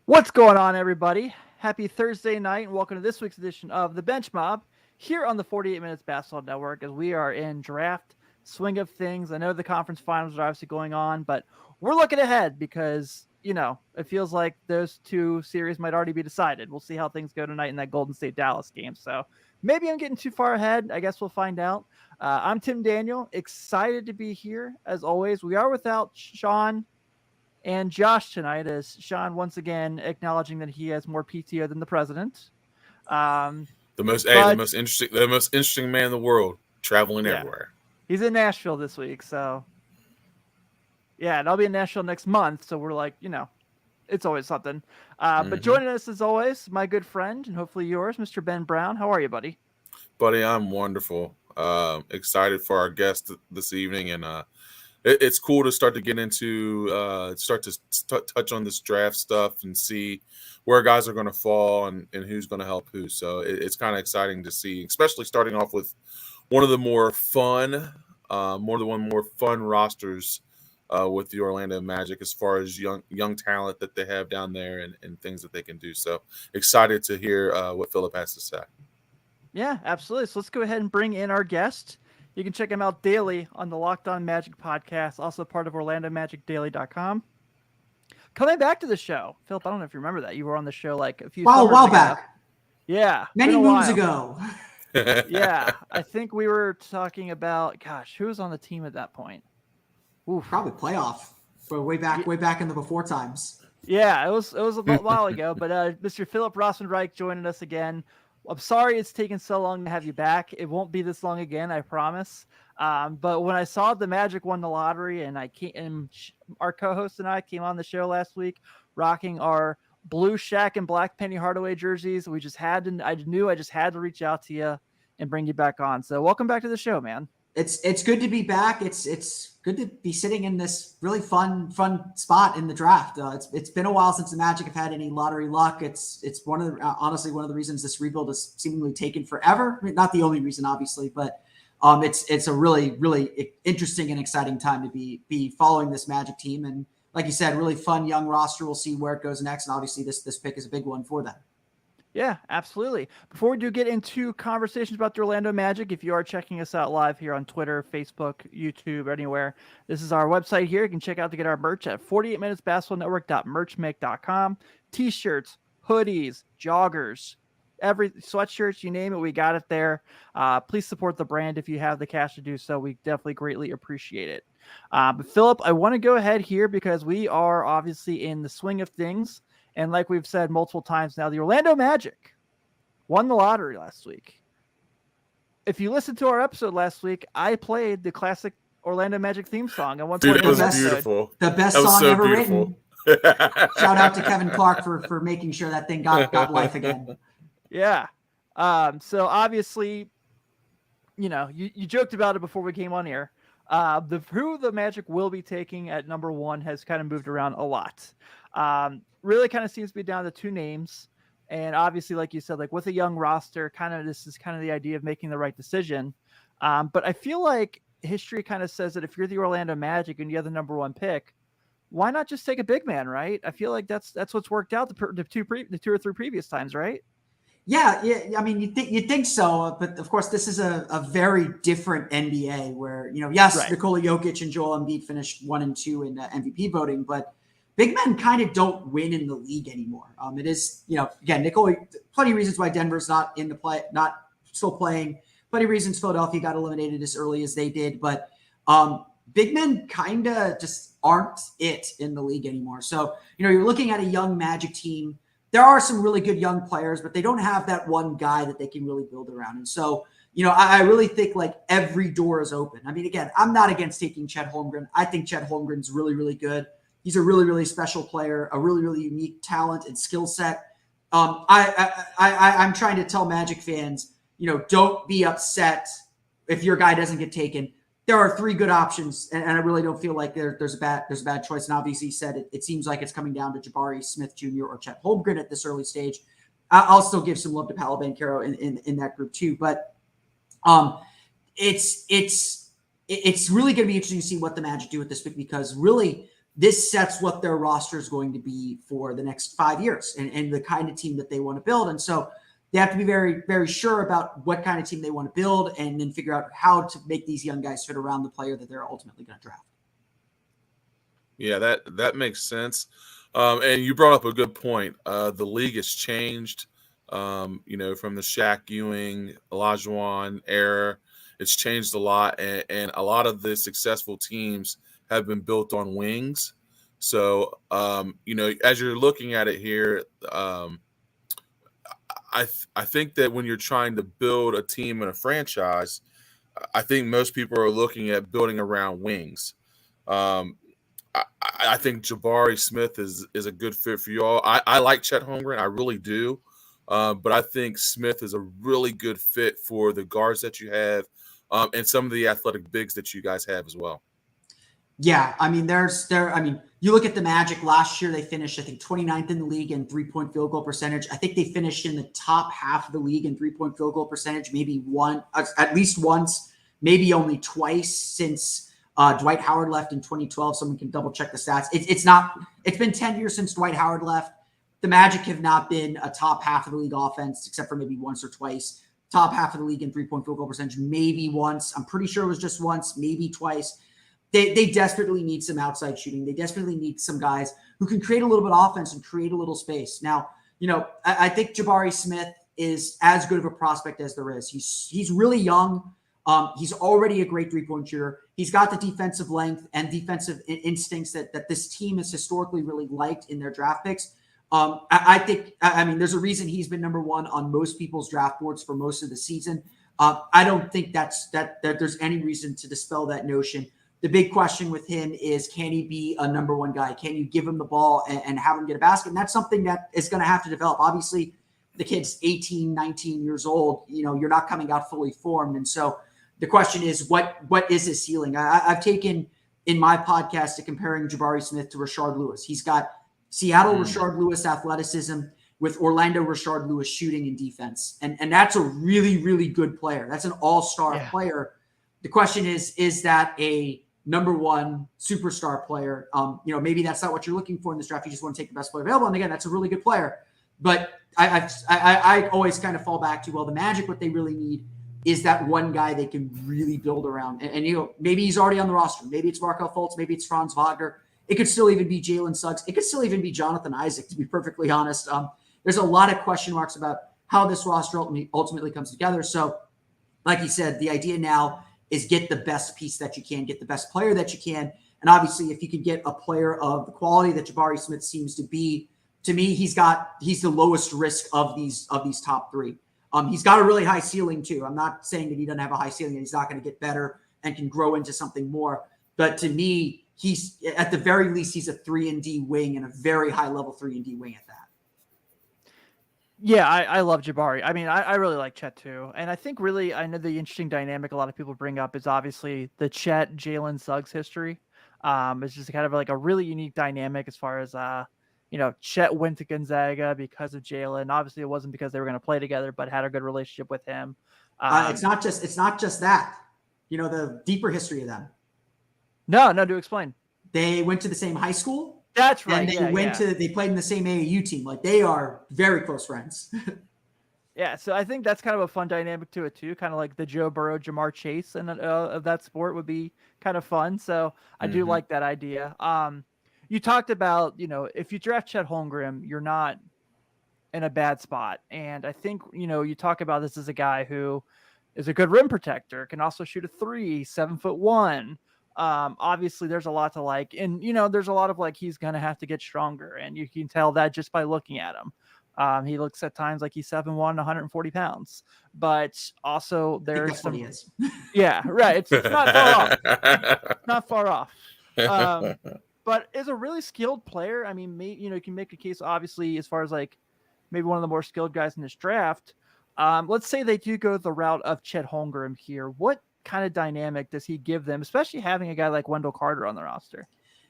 What's going on, everybody? Happy Thursday night, and welcome to this week's edition of the Bench Mob here on the 48 Minutes Basketball Network as we are in draft swing of things. I know the conference finals are obviously going on, but we're looking ahead because, it feels like those two series might already be decided. We'll see how things go tonight in that Golden State Dallas game. So maybe I'm getting too far ahead. I guess we'll find out. I'm Tim Daniel, excited to be here as always. We are without Sean and Josh tonight, as Sean once again acknowledging that he has more PTO than the president. Um, The most interesting man in the world, traveling yeah, everywhere. he's in Nashville this week, so yeah, and I'll be in Nashville next month. So we're like, it's always something. But joining us as always, my good friend and hopefully yours, Mr. Ben Brown. How are you, buddy? Buddy, I'm wonderful. Excited for our guest this evening, and it's cool to start to get into, touch on this draft stuff and see where guys are going to fall and who's going to help who. So it's kind of exciting to see, especially starting off with one of the more fun rosters with the Orlando Magic as far as young talent that they have down there and things that they can do. So excited to hear what Phillip has to say. Yeah, absolutely. So let's go ahead and bring in our guest. You can check him out daily on the Locked On Magic podcast, also part of OrlandoMagicDaily.com. Coming back to the show, Phillip, I don't know if you remember that. You were on the show like a while back. Yeah. Many moons ago. Yeah. I think we were talking about, who was on the team at that point? Ooh, probably playoff. But way back in the before times. Yeah, it was a while ago. But Mr. Phillip Rossman-Reich joining us again. I'm sorry it's taken so long to have you back. It won't be this long again, I promise. But when I saw the Magic won the lottery, and our co-host and I came on the show last week, rocking our blue Shaq and black Penny Hardaway jerseys, I knew I just had to reach out to you and bring you back on. So welcome back to the show, man. It's good to be back. It's good to be sitting in this really fun spot in the draft. It's been a while since the Magic have had any lottery luck. It's honestly one of the reasons this rebuild has seemingly taken forever. I mean, not the only reason, obviously, but it's a really interesting and exciting time to be following this Magic team. And like you said, really fun young roster. We'll see where it goes next. And obviously this pick is a big one for them. Yeah, absolutely. Before we do get into conversations about the Orlando Magic, if you are checking us out live here on Twitter, Facebook, YouTube, anywhere, this is our website here. You can check out to get our merch at 48minutesbasketballnetwork.merchmake.com. T-shirts, hoodies, joggers, every sweatshirts, you name it, we got it there. Please support the brand if you have the cash to do so. We definitely greatly appreciate it. But Phillip, I want to go ahead here because we are obviously in the swing of things. And like we've said multiple times now, the Orlando Magic won the lottery last week. If you listened to our episode last week, I played the classic Orlando Magic theme song at one point. Dude, it was beautiful. The best song ever written. Shout out to Kevin Clark for making sure that thing got life again. Yeah. So obviously, you joked about it before we came on air. Who the Magic will be taking at number one has kind of moved around a lot. Really kind of seems to be down to two names. And obviously, like you said, like with a young roster, this is kind of the idea of making the right decision. But I feel like history kind of says that if you're the Orlando Magic and you have the number one pick, why not just take a big man, right? I feel like that's what's worked out the two or three previous times, right? Yeah. I mean, you think so, but of course, this is a very different NBA where yes, right. Nikola Jokic and Joel Embiid finished 1 and 2 in MVP voting, but big men kind of don't win in the league anymore. It is, again, Nikola, plenty of reasons why Denver's not in the play, not still playing. Plenty of reasons Philadelphia got eliminated as early as they did, but big men kind of just aren't it in the league anymore. So, you're looking at a young Magic team. There are some really good young players, but they don't have that one guy that they can really build around. And so, I really think like every door is open. I mean, again, I'm not against taking Chet Holmgren. I think Chet Holmgren's really, really good. He's a really, really special player, a really, really unique talent and skill set. I'm trying to tell Magic fans, don't be upset if your guy doesn't get taken. There are 3 good options, and I really don't feel like there's a bad choice. And obviously, he said it seems like it's coming down to Jabari Smith Jr. or Chet Holmgren at this early stage. I'll still give some love to Paolo Banchero in that group too, but it's really going to be interesting to see what the Magic do with this pick because really this sets what their roster is going to be for the next 5 years and the kind of team that they want to build. And so they have to be very, very sure about what kind of team they want to build and then figure out how to make these young guys fit around the player that they're ultimately going to draft. Yeah, that makes sense. And you brought up a good point. The league has changed, from the Shaq Ewing, Olajuwon era. It's changed a lot, and a lot of the successful teams have been built on wings. So, as you're looking at it here, I think that when you're trying to build a team and a franchise, I think most people are looking at building around wings. I think Jabari Smith is a good fit for you all. I like Chet Holmgren, I really do, but I think Smith is a really good fit for the guards that you have, and some of the athletic bigs that you guys have as well. Yeah, I mean, you look at the Magic last year, they finished, I think, 29th in the league in three-point field goal percentage. I think they finished in the top half of the league in three-point field goal percentage, at least once, maybe only twice since Dwight Howard left in 2012. Someone can double check the stats. It's been 10 years since Dwight Howard left. The Magic have not been a top half of the league offense, except for maybe once or twice. Top half of the league in three-point field goal percentage, maybe once. I'm pretty sure it was just once, maybe twice. They desperately need some outside shooting. They desperately need some guys who can create a little bit of offense and create a little space. Now, I think Jabari Smith is as good of a prospect as there is. He's really young. He's already a great three-point shooter. He's got the defensive length and defensive instincts that this team has historically really liked in their draft picks. I think there's a reason he's been number one on most people's draft boards for most of the season. I don't think that there's any reason to dispel that notion. The big question with him is, can he be a number one guy? Can you give him the ball and have him get a basket? And that's something that is going to have to develop. Obviously, the kid's 18, 19 years old. You're not coming out fully formed. And so the question is, what is his ceiling? I've taken in my podcast to comparing Jabari Smith to Rashard Lewis. He's got Seattle Rashard Lewis athleticism with Orlando Rashard Lewis shooting and defense. And that's a really, really good player. That's an all-star player. The question is that a number one superstar player? Maybe that's not what you're looking for in this draft. You just want to take the best player available. And again, that's a really good player. But I always kind of fall back to, the Magic, what they really need is that one guy they can really build around. And maybe he's already on the roster. Maybe it's Markelle Fultz. Maybe it's Franz Wagner. It could still even be Jalen Suggs. It could still even be Jonathan Isaac, to be perfectly honest. There's a lot of question marks about how this roster ultimately comes together. So, like you said, the idea now is get the best piece that you can, get the best player that you can. And obviously, if you could get a player of the quality that Jabari Smith seems to be, to me, he's the lowest risk of these top three. He's got a really high ceiling too. I'm not saying that he doesn't have a high ceiling and he's not going to get better and can grow into something more. But to me, he's at the very least, he's a 3-and-D wing and a very high level 3-and-D wing at that. Yeah, I love Jabari. I really like Chet too. And I think really, I know the interesting dynamic a lot of people bring up is obviously the Chet Jalen Suggs history. It's just kind of like a really unique dynamic as far as, Chet went to Gonzaga because of Jalen. Obviously it wasn't because they were going to play together, but had a good relationship with him. It's not just that, the deeper history of them. No, do explain. They went to the same high school. That's right. And they played in the same AAU team. Like, they are very close friends. Yeah. So I think that's kind of a fun dynamic to it too. Kind of like the Joe Burrow, Jamar Chase of that sport would be kind of fun. So I do like that idea. You talked about, if you draft Chet Holmgren, you're not in a bad spot. And I think, you talk about this as a guy who is a good rim protector, can also shoot a 3, 7'1". Obviously there's a lot to like, and there's a lot of like, he's gonna have to get stronger, and you can tell that just by looking at him. He looks at times like he's 7'1", 140 pounds, but also there's some, yeah, right. It's not far off, not far off. But is a really skilled player. You can make a case, obviously, as far as like maybe one of the more skilled guys in this draft. Let's say they do go the route of Chet Holmgren here. What kind of dynamic does he give them, especially having a guy like Wendell Carter on the roster?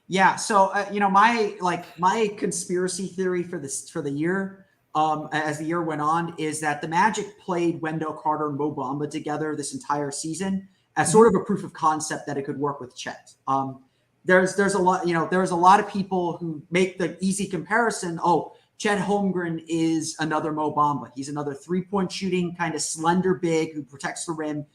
Yeah. So, my conspiracy theory for the year, as the year went on, is that the Magic played Wendell Carter and Mo Bamba together this entire season as sort of a proof of concept that it could work with Chet. there's a lot, there's a lot of people who make the easy comparison. Oh, Chet Holmgren is another Mo Bamba. He's another 3-point shooting kind of slender big who protects the rim.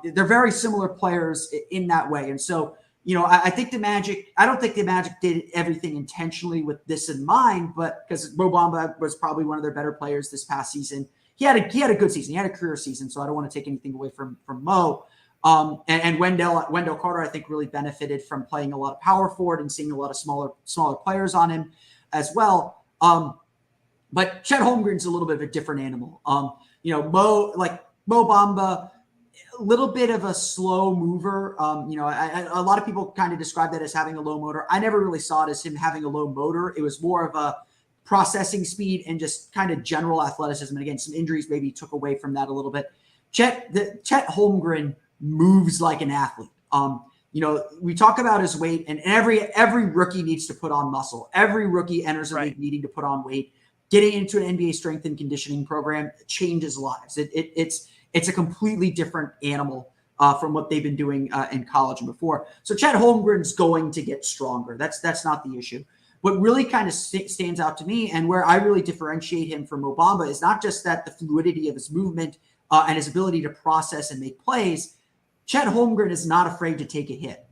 They're very similar players in that way. And so, I think I don't think the Magic did everything intentionally with this in mind, but because Mo Bamba was probably one of their better players this past season. He had a good season. He had a career season, so I don't want to take anything away from Mo. And Wendell Carter, I think, really benefited from playing a lot of power forward and seeing a lot of smaller players on him as well. But Chet Holmgren's a little bit of a different animal. Mo Bamba, a little bit of a slow mover. A lot of people kind of describe that as having a low motor. I never really saw it as him having a low motor. It was more of a processing speed and just kind of general athleticism. And again, some injuries maybe took away from that a little bit. Chet Holmgren moves like an athlete. We talk about his weight, and every rookie needs to put on muscle. Every rookie enters the league needing to put on weight. Getting into an NBA strength and conditioning program changes lives. It's a completely different animal from what they've been doing in college and before. So Chet Holmgren's going to get stronger. That's not the issue. What really kind of stands out to me, and where I really differentiate him from Mo Bamba, is not just that the fluidity of his movement and his ability to process and make plays. Chet Holmgren is not afraid to take a hit.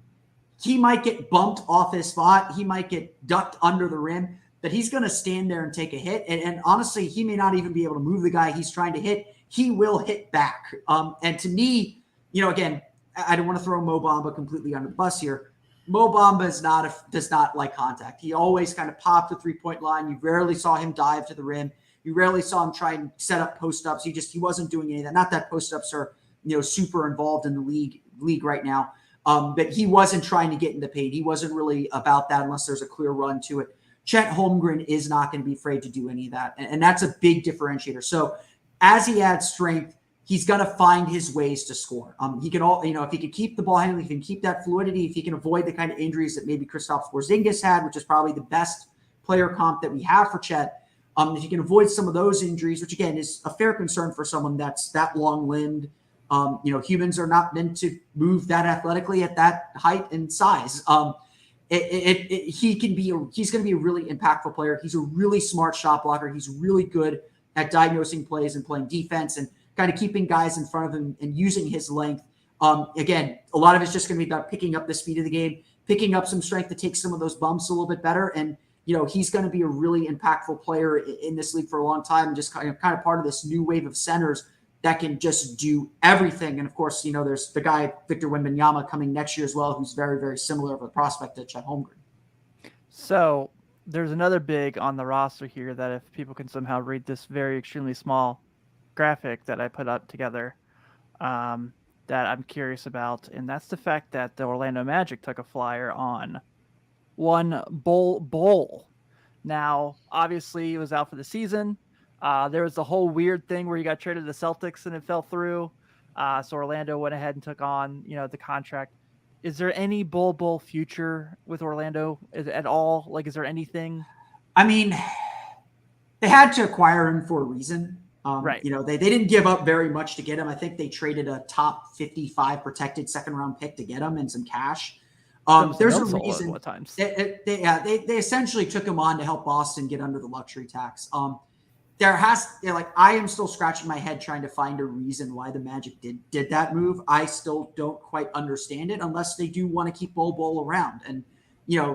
He might get bumped off his spot. He might get ducked under the rim, but he's going to stand there and take a hit. And honestly, he may not even be able to move the guy he's trying to hit. He will hit back. And to me, again, I don't want to throw Mo Bamba completely under the bus here. Mo Bamba does not like contact. He always kind of popped the 3-point line. You rarely saw him dive to the rim. You rarely saw him try and set up post-ups. He wasn't doing any of that. Not that post-ups are, super involved in the league right now. But he wasn't trying to get in the paint. He wasn't really about that unless there's a clear run to it. Chet Holmgren is not going to be afraid to do any of that. And that's a big differentiator. So as he adds strength, he's going to find his ways to score. He can if he can keep the ball handling, if he can keep that fluidity, if he can avoid the kind of injuries that maybe Kristaps Porzingis had, which is probably the best player comp that we have for Chet. If you can avoid some of those injuries, which again is a fair concern for someone that's that long-limbed. Humans are not meant to move that athletically at that height and size. He's going to be a really impactful player. He's a really smart shot blocker. He's really good at diagnosing plays and playing defense and kind of keeping guys in front of him and using his length. Again, a lot of it's just going to be about picking up the speed of the game, picking up some strength to take some of those bumps a little bit better. And, he's going to be a really impactful player in this league for a long time, and just kind of part of this new wave of centers that can just do everything. And of course, there's the guy, Victor Wembanyama, coming next year as well, who's very, very similar of a prospect to Chet Holmgren. So there's another big on the roster here that if people can somehow read this very extremely small graphic that I put up together, that I'm curious about. And that's the fact that the Orlando Magic took a flyer on one Bol. Now, obviously, he was out for the season. There was the whole weird thing where he got traded to the Celtics and it fell through. So Orlando went ahead and took on, the contract. Is there any Bol future with Orlando at all? Like, is there anything? I mean, they had to acquire him for a reason. Right. They didn't give up very much to get him. I think they traded a top 55 protected second-round pick to get him and some cash. There's a reason. They essentially took him on to help Boston get under the luxury tax. I am still scratching my head trying to find a reason why the Magic did that move. I still don't quite understand it, unless they do want to keep Bol around and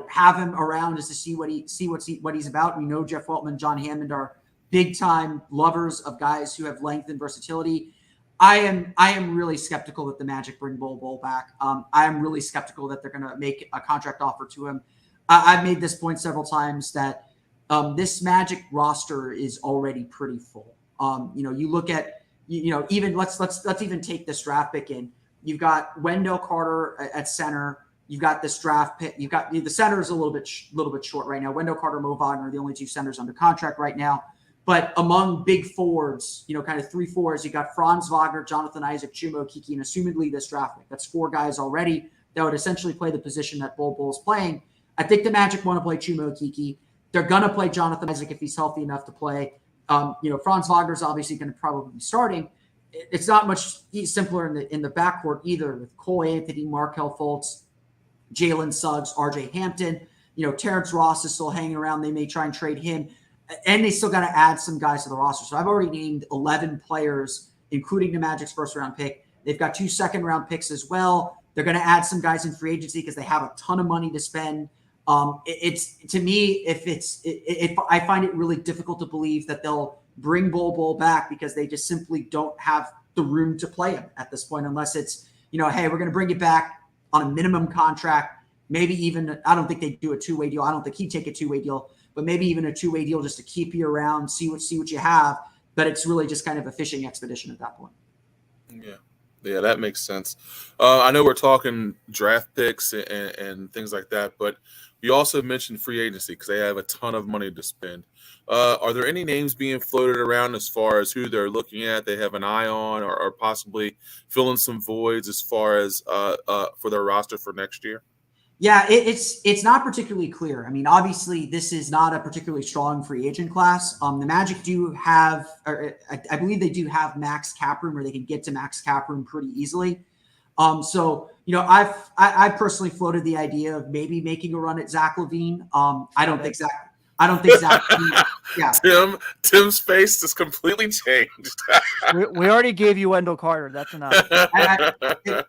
have him around is to see what he's about. We know Jeff Weltman and John Hammond are big time lovers of guys who have length and versatility. I am really skeptical that the Magic bring Bol back. I am really skeptical that they're going to make a contract offer to him. I've made this point several times that this Magic roster is already pretty full. You look at, even let's even take this draft pick in. You've got Wendell Carter at center. You've got this draft pick. You've got the center is a little bit short right now. Wendell Carter, Mo Wagner are the only two centers under contract right now. But among big forwards, kind of 3 forwards, you got Franz Wagner, Jonathan Isaac, Chuma Okeke, and assumedly this draft pick. That's 4 guys already that would essentially play the position that Bol is playing. I think the Magic want to play Chuma Okeke. They're going to play Jonathan Isaac if he's healthy enough to play. Franz Wagner's obviously going to probably be starting. It's not much simpler in the backcourt either with Cole Anthony, Markelle Fultz, Jalen Suggs, RJ Hampton. Terrence Ross is still hanging around. They may try and trade him. And they still got to add some guys to the roster. So I've already named 11 players, including the Magic's first-round pick. They've got 2 second-round picks as well. They're going to add some guys in free agency because they have a ton of money to spend. It's to me, if I find it really difficult to believe that they'll bring Bol back because they just simply don't have the room to play him at this point, unless it's, hey, we're going to bring you back on a minimum contract. Maybe even, I don't think they do a 2-way deal. I don't think he'd take a 2-way deal, but maybe even a 2-way deal just to keep you around, see what you have. But it's really just kind of a fishing expedition at that point. Yeah, that makes sense. I know we're talking draft picks and things like that, but you also mentioned free agency because they have a ton of money to spend. Are there any names being floated around as far as who they're looking at, they have an eye on, or possibly filling some voids as far as for their roster for next year? Yeah, it's not particularly clear. I mean, obviously, this is not a particularly strong free agent class. The Magic do have, or I believe they do have max cap room, or they can get to max cap room pretty easily. So I personally floated the idea of maybe making a run at Zach LaVine. I don't think Zach. Yeah. Tim's face just completely changed. we already gave you Wendell Carter. That's enough.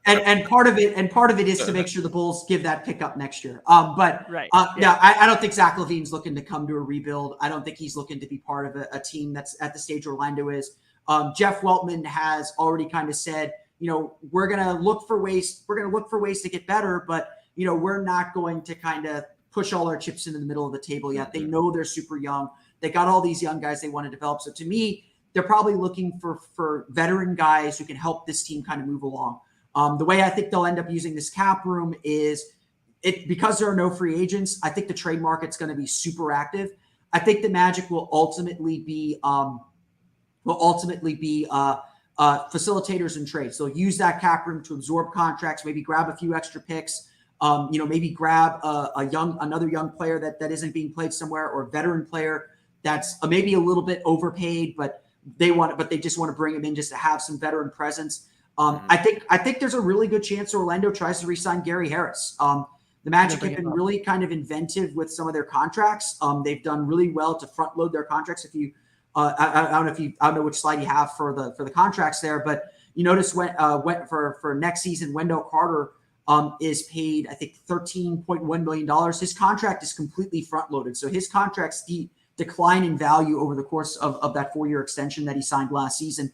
and part of it is to make sure the Bulls give that pickup next year. Right. No, I don't think Zach LaVine's looking to come to a rebuild. I don't think he's looking to be part of a team that's at the stage Orlando is. Jeff Weltman has already kind of said, we're going to look for ways. We're going to look for ways to get better, but we're not going to kind of push all our chips into the middle of the table yet. They know they're super young. They got all these young guys they want to develop. So to me, they're probably looking for veteran guys who can help this team kind of move along. The way I think they'll end up using this cap room is because there are no free agents. I think the trade market's going to be super active. I think the Magic will ultimately be facilitators in trades. They'll use that cap room to absorb contracts, maybe grab a few extra picks. Maybe grab another young player that isn't being played somewhere, or a veteran player that's maybe a little bit overpaid, but they just want to bring him in just to have some veteran presence. I think there's a really good chance Orlando tries to re-sign Gary Harris. The Magic have been really kind of inventive with some of their contracts. They've done really well to front load their contracts. If you, I don't know which slide you have for the contracts there, but you notice for next season, Wendell Carter is paid, I think, $13.1 million. His contract is completely front-loaded. So his contract's decline in value over the course of that 4-year extension that he signed last season.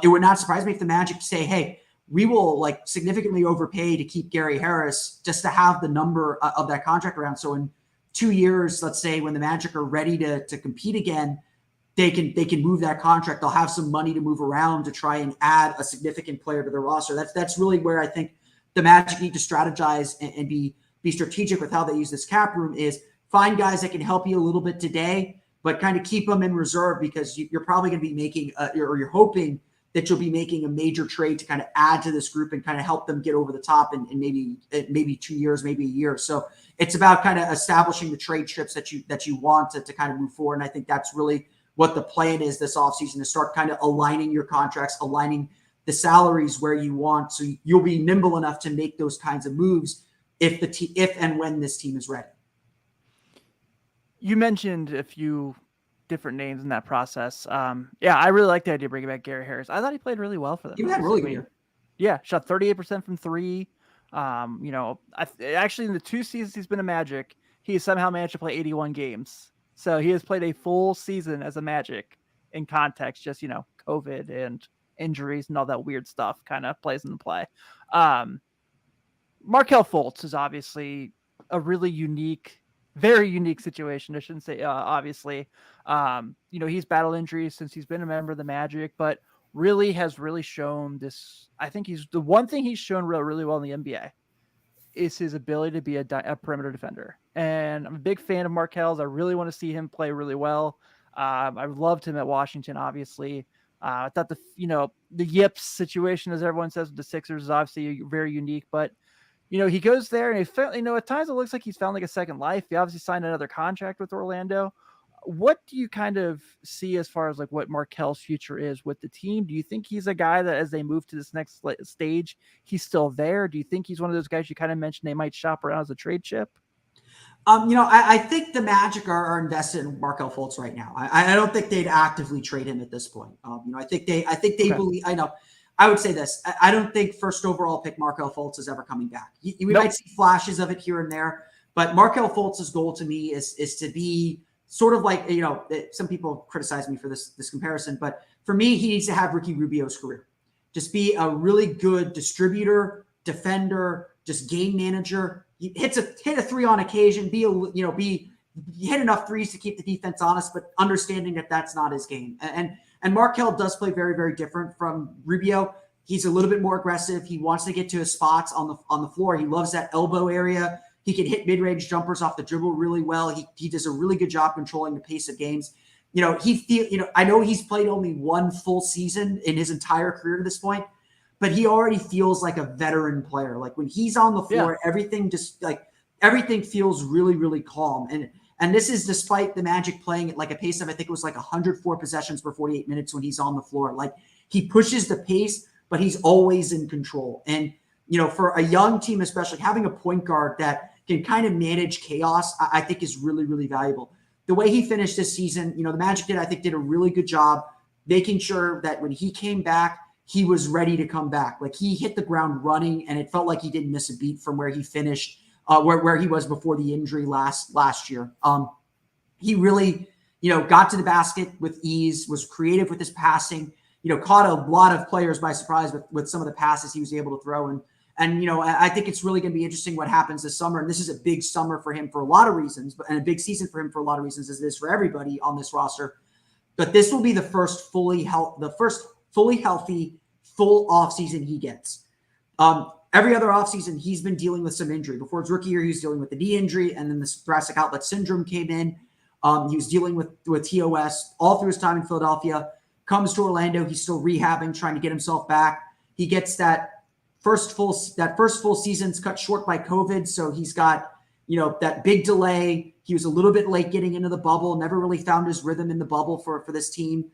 It would not surprise me if the Magic say, hey, we will significantly overpay to keep Gary Harris just to have the number of that contract around. So in 2 years, let's say, when the Magic are ready to compete again, they can move that contract. They'll have some money to move around to try and add a significant player to their roster. That's really where I think the Magic need to strategize and be strategic with how they use this cap room, is find guys that can help you a little bit today, but kind of keep them in reserve, because you're probably going to be making, or you're hoping that you'll be making a major trade to kind of add to this group and kind of help them get over the top in maybe 2 years, maybe a year. So it's about kind of establishing the trade trips that you want to kind of move forward. And I think that's really what the plan is this offseason, to start kind of aligning your contracts, aligning the salaries where you want, so you'll be nimble enough to make those kinds of moves if and when this team is ready. You mentioned a few different names in that process. I really like the idea of bringing back Gary Harris. I thought he played really well for them. He had really good year. Yeah, shot 38% from three. Actually, in the 2 seasons he's been a Magic, he somehow managed to play 81 games. So he has played a full season as a Magic in context, just, COVID and injuries and all that weird stuff kind of plays into play. Markelle Fultz is obviously a really very unique situation. I shouldn't say obviously. He's battled injuries since he's been a member of the Magic, but has really shown this. I think he's the one thing he's shown really well in the NBA is his ability to be a perimeter defender. And I'm a big fan of Markelle's. I really want to see him play really well. I loved him at Washington, obviously. I thought the Yips situation, as everyone says, with the Sixers is obviously very unique, but he goes there and at times it looks like he's found like a second life. He obviously signed another contract with Orlando. What do you kind of see as far as like what Markelle's future is with the team? Do you think he's a guy that as they move to this next stage, he's still there? Do you think he's one of those guys you kind of mentioned they might shop around as a trade chip? I think the Magic are invested in Markelle Fultz right now. I don't think they'd actively trade him at this point. I think they believe. I would say this. I don't think first overall pick Markelle Fultz is ever coming back. We might see flashes of it here and there, but Markelle Fultz's goal to me is to be sort of like, some people criticize me for this comparison, but for me, he needs to have Ricky Rubio's career. Just be a really good distributor, defender, just game manager. He hit a three on occasion, hit enough threes to keep the defense honest, but understanding that that's not his game. And Markelle does play very, very different from Rubio. He's a little bit more aggressive. He wants to get to his spots on the floor. He loves that elbow area. He can hit mid-range jumpers off the dribble really well. He does a really good job controlling the pace of games. I know he's played only one full season in his entire career to this point, but he already feels like a veteran player. Like when he's on the floor, everything feels really, really calm. And this is despite the Magic playing at like a pace of, I think it was like 104 possessions per 48 minutes when he's on the floor. Like he pushes the pace, but he's always in control. And, for a young team, especially having a point guard that can kind of manage chaos, I think is really, really valuable. The way he finished this season, the Magic did a really good job making sure that when he came back, he was ready to come back. Like he hit the ground running, and it felt like he didn't miss a beat from where he finished, where he was before the injury last year. He really, got to the basket with ease, was creative with his passing, caught a lot of players by surprise with some of the passes he was able to throw. And I think it's really going to be interesting what happens this summer. And this is a big summer for him for a lot of reasons, and a big season for him for a lot of reasons, as it is for everybody on this roster. But this will be the first fully healthy, full offseason he gets. Every other offseason, he's been dealing with some injury. Before his rookie year, he was dealing with the knee injury, and then the thoracic outlet syndrome came in. He was dealing with TOS all through his time in Philadelphia. Comes to Orlando, he's still rehabbing, trying to get himself back. He gets that first full season's cut short by COVID, so he's got that big delay. He was a little bit late getting into the bubble, never really found his rhythm in the bubble for this team.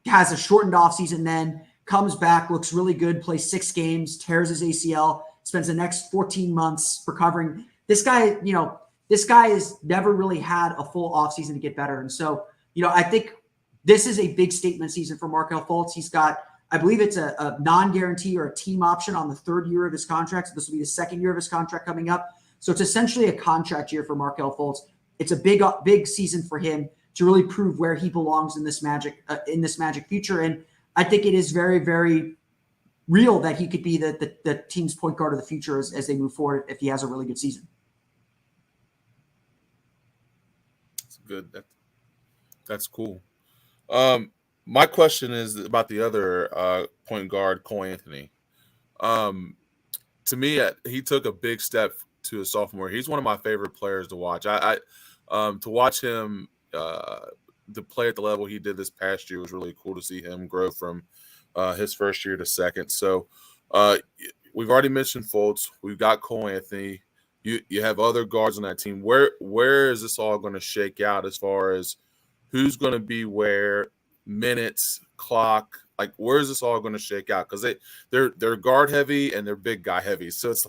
Has a shortened offseason then, comes back, looks really good, plays 6 games, tears his ACL, spends the next 14 months recovering. This guy has never really had a full offseason to get better. And so, I think this is a big statement season for Markelle Fultz. He's got, I believe it's a non-guarantee or a team option on the 3rd year of his contract. So this will be the 2nd year of his contract coming up. So it's essentially a contract year for Markelle Fultz. It's a big season for him to really prove where he belongs in this Magic future. And I think it is very, very real that he could be the team's point guard of the future as they move forward if he has a really good season. That's good. That's cool. My question is about the other point guard, Cole Anthony. To me, he took a big step to a sophomore. He's one of my favorite players to watch. To watch him to play at the level he did this past year was really cool to see him grow from his first year to second. So we've already mentioned Fultz. We've got Cole Anthony. You have other guards on that team. Where is this all going to shake out as far as who's going to be where, minutes, clock? Like, where is this all going to shake out? Because they're guard heavy and they're big guy heavy. So it's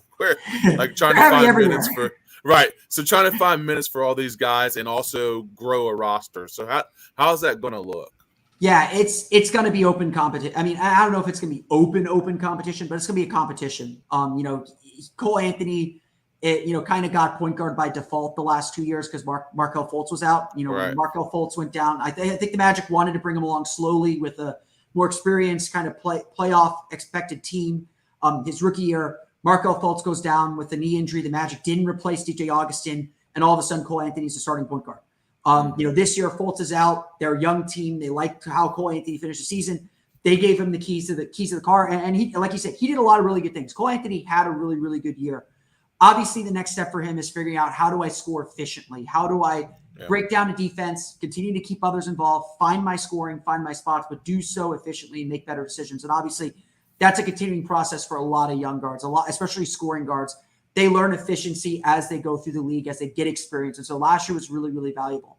like trying to find minutes for right. So trying to find minutes for all these guys and also grow a roster. So how's that going to look? Yeah, it's going to be open competition. I mean, I don't know if it's going to be open competition, but it's going to be a competition. Cole Anthony, kind of got point guard by default the last 2 years because Markelle Fultz was out. When Markelle Fultz went down, I think the Magic wanted to bring him along slowly with a more experienced kind of playoff expected team. His rookie year, Markelle Fultz goes down with a knee injury. The Magic didn't replace DJ Augustin, and all of a sudden Cole Anthony's the starting point guard. This year Fultz is out. They're a young team. They liked how Cole Anthony finished the season. They gave him the keys to the car, and he, like you said, he did a lot of really good things. Cole Anthony had a really, really good year. Obviously, the next step for him is figuring out how do I score efficiently? How do I break down a defense, continue to keep others involved, find my scoring, find my spots, but do so efficiently and make better decisions. And obviously, that's a continuing process for a lot of young guards, especially scoring guards. They learn efficiency as they go through the league, as they get experience. And so last year was really, really valuable.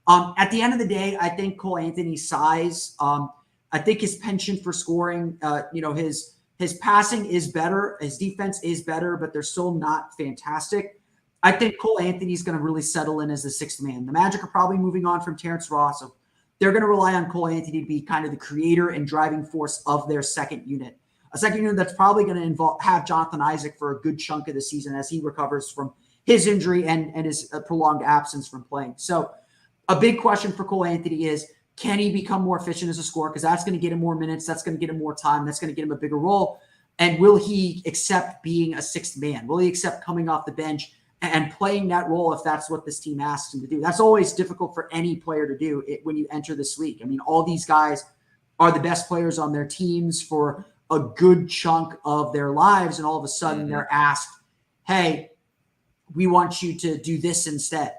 At the end of the day, I think Cole Anthony's size, I think his penchant for scoring, his passing is better, his defense is better, but they're still not fantastic. I think Cole Anthony's going to really settle in as the sixth man. The Magic are probably moving on from Terrence Ross, so they're going to rely on Cole Anthony to be kind of the creator and driving force of their second unit. A second unit that's probably going to have Jonathan Isaac for a good chunk of the season as he recovers from his injury and his prolonged absence from playing. So a big question for Cole Anthony is, can he become more efficient as a scorer? Because that's going to get him more minutes. That's going to get him more time. That's going to get him a bigger role. And will he accept being a sixth man? Will he accept coming off the bench and playing that role if that's what this team asks him to do? That's always difficult for any player to do when you enter this league. I mean, all these guys are the best players on their teams for a good chunk of their lives. And all of a sudden they're asked, hey, we want you to do this instead.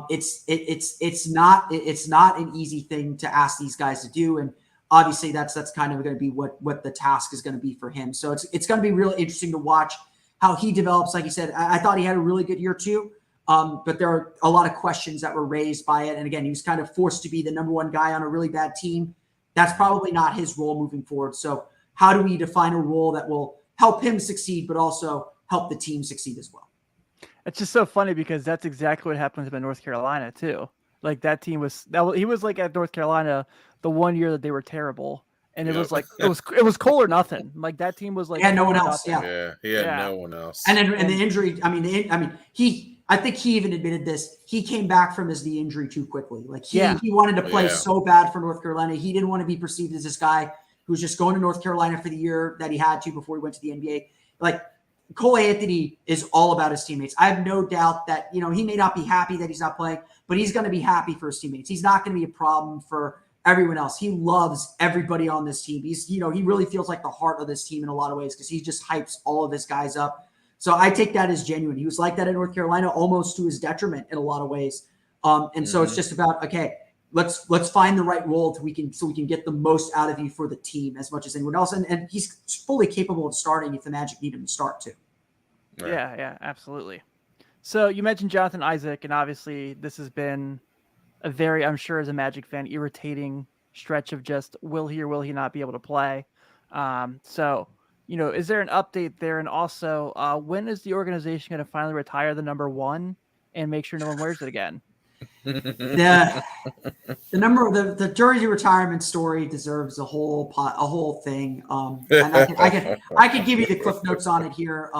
It's not an easy thing to ask these guys to do, and obviously that's kind of going to be what the task is going to be for him. So it's going to be really interesting to watch how he develops. Like you said, I thought he had a really good year too, but there are a lot of questions that were raised by it. And again, he was kind of forced to be the number one guy on a really bad team. That's probably not his role moving forward. So how do we define a role that will help him succeed, but also help the team succeed as well? It's just so funny because that's exactly what happened to him in North Carolina too. Like that team he was like at North Carolina the one year that they were terrible, and it was like it was Cole or nothing. Like that team was like no one else. Yeah, he had no one else. And the injury. I think he even admitted this. He came back from his knee injury too quickly. Like he wanted to play so bad for North Carolina. He didn't want to be perceived as this guy who's just going to North Carolina for the year that he had to before he went to the NBA. Like Cole Anthony is all about his teammates. I have no doubt that, he may not be happy that he's not playing, but he's going to be happy for his teammates. He's not going to be a problem for everyone else. He loves everybody on this team. He's, he really feels like the heart of this team in a lot of ways because he just hypes all of his guys up. So I take that as genuine. He was like that in North Carolina, almost to his detriment in a lot of ways. So it's just about, okay, let's find the right role so we can get the most out of you for the team as much as anyone else. And he's fully capable of starting if the Magic need him to start too. Right. Yeah, absolutely. So you mentioned Jonathan Isaac, and obviously this has been a very, I'm sure as a Magic fan, irritating stretch of just will he or will he not be able to play. So, is there an update there? And also, when is the organization going to finally retire the number 1 and make sure no one wears it again? The jersey retirement story deserves a whole thing. And I can give you the cliff notes on it here.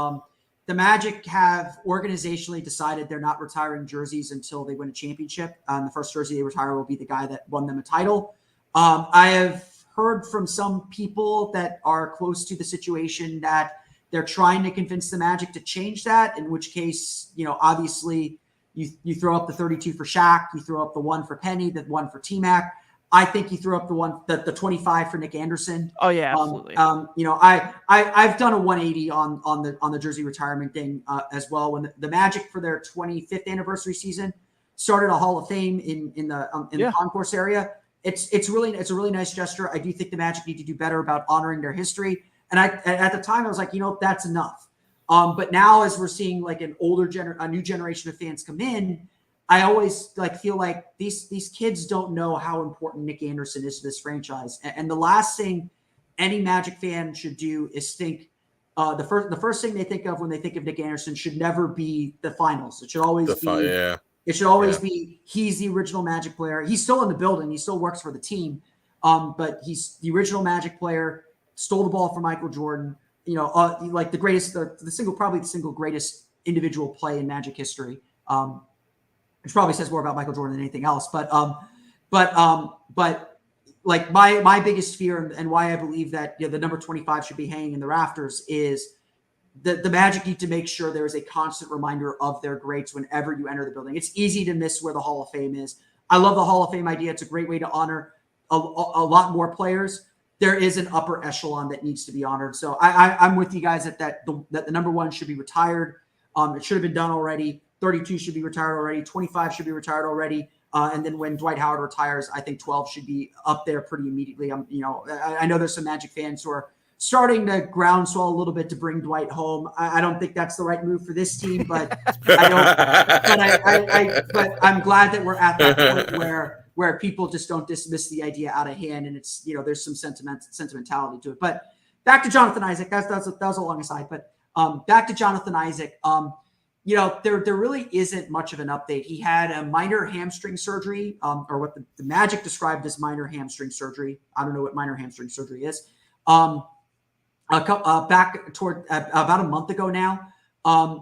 The Magic have organizationally decided they're not retiring jerseys until they win a championship. The first jersey they retire will be the guy that won them a title. I have heard from some people that are close to the situation that they're trying to convince the Magic to change that, in which case, obviously you throw up the 32 for Shaq, you throw up the 1 for Penny, the 1 for T-Mac. I think you throw up the 25 for Nick Anderson. Oh yeah, absolutely. I've done a 180 on the jersey retirement thing as well. When the Magic for their 25th anniversary season started a Hall of Fame in the concourse area. It's a really nice gesture. I do think the Magic need to do better about honoring their history. And at the time I was like, that's enough. But now as we're seeing like a new generation of fans come in, I always feel like these kids don't know how important Nick Anderson is to this franchise. And the last thing any Magic fan should do is think the first thing they think of when they think of Nick Anderson should never be the finals. It should always be he's the original Magic player. He's still in the building. He still works for the team. But he's the original Magic player, stole the ball from Michael Jordan. Like the greatest, probably the single greatest individual play in Magic history. Which probably says more about Michael Jordan than anything else. But like my biggest fear and why I believe that the number 25 should be hanging in the rafters is the Magic need to make sure there is a constant reminder of their greats whenever you enter the building. It's easy to miss where the Hall of Fame is. I love the Hall of Fame idea. It's a great way to honor a lot more players. There is an upper echelon that needs to be honored. So I'm with you guys that the number 1 should be retired. It should have been done already. 32 should be retired already. 25 should be retired already. And then when Dwight Howard retires, I think 12 should be up there pretty immediately. I know there's some Magic fans who are starting to groundswell a little bit to bring Dwight home. I don't think that's the right move for this team, but but I'm glad that we're at that point where people just don't dismiss the idea out of hand, and it's, there's some sentimentality to it. But back to Jonathan Isaac. That was a long aside, but back to Jonathan Isaac. There really isn't much of an update. He had a minor hamstring surgery, or what the Magic described as minor hamstring surgery. I don't know what minor hamstring surgery is. Back toward about a month ago now.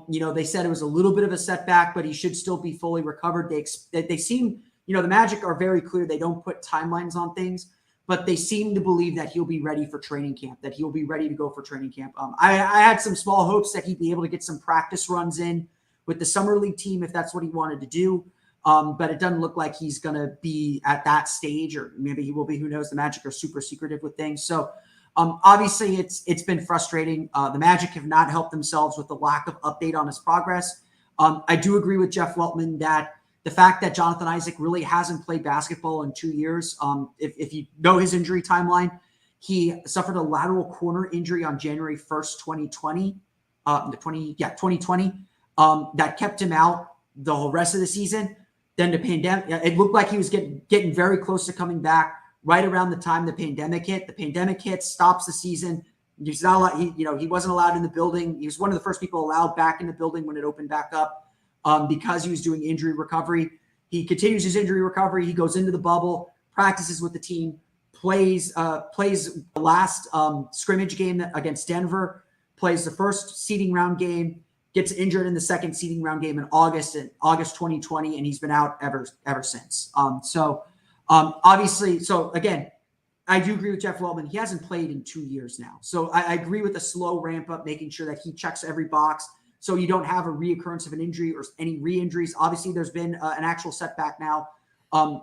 They said it was a little bit of a setback, but he should still be fully recovered. They seem, the Magic are very clear. They don't put timelines on things, but they seem to believe that he'll be ready for training camp, that he'll be ready to go for training camp. I had some small hopes that he'd be able to get some practice runs in with the summer league team if that's what he wanted to do. But it doesn't look like he's going to be at that stage, or maybe he will be. Who knows? The Magic are super secretive with things. So obviously it's been frustrating. The Magic have not helped themselves with the lack of update on his progress. I do agree with Jeff Weltman that the fact that Jonathan Isaac really hasn't played basketball in 2 years. If you know his injury timeline, he suffered a lateral corner injury on January 1st, 2020. 2020. That kept him out the whole rest of the season. Then the pandemic, it looked like he was getting very close to coming back right around the time the pandemic hit. The pandemic hits, stops the season. He's not allowed, he wasn't allowed in the building. He was one of the first people allowed back in the building when it opened back up, because he was doing injury recovery. He continues his injury recovery. He goes into the bubble, practices with the team, plays the last scrimmage game against Denver, plays the first seeding round game, gets injured in the second seeding round game in August 2020, and he's been out ever since. Obviously, so again, I do agree with Jeff Weltman. He hasn't played in 2 years now. So I agree with a slow ramp up, making sure that he checks every box so you don't have a reoccurrence of an injury or any re-injuries. Obviously, there's been an actual setback now